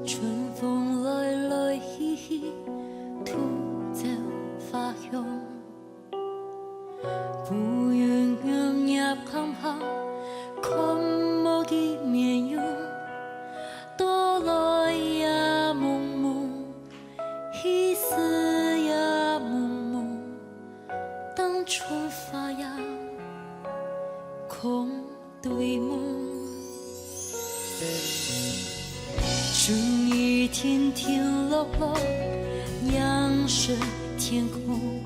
春风來來去去，吐走花香。不願暗入坎下，看無記面容。多來也朦朧，一絲也朦朧。當春發芽，空對夢。春雨天天落落，陽射天空。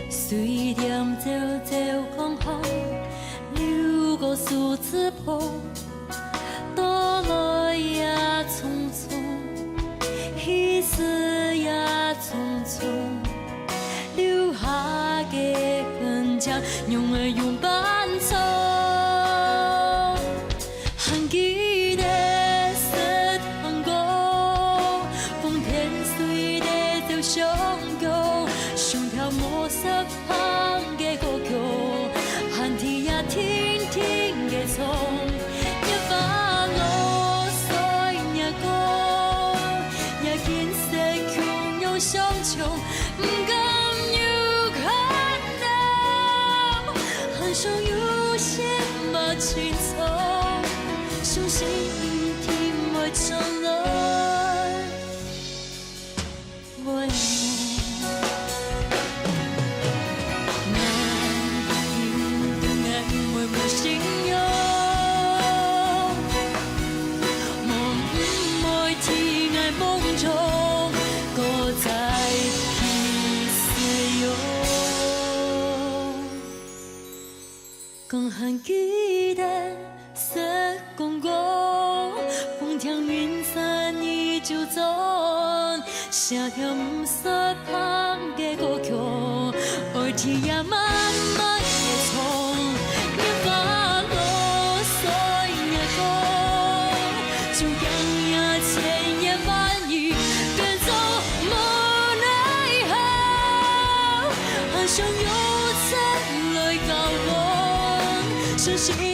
水點走走剛好，流過數字旁。多來也匆匆，一絲也匆匆。留下嘅痕跡，用兒用伴奏。還記得。相擁，上條陌色旁嘅歌曲，寒天也天天嘅son一把落水也歌，也見識窮又相窮，唔敢有看到，很少有些麼輕鬆，相信天會成了。更還記得色公公，風調雲散依舊蹤，下條暮色旁嘅歌曲，耳聽也慢慢嘅從一把落水也歌，就讓也千言萬語變奏無奈何，很想有次來告我。相信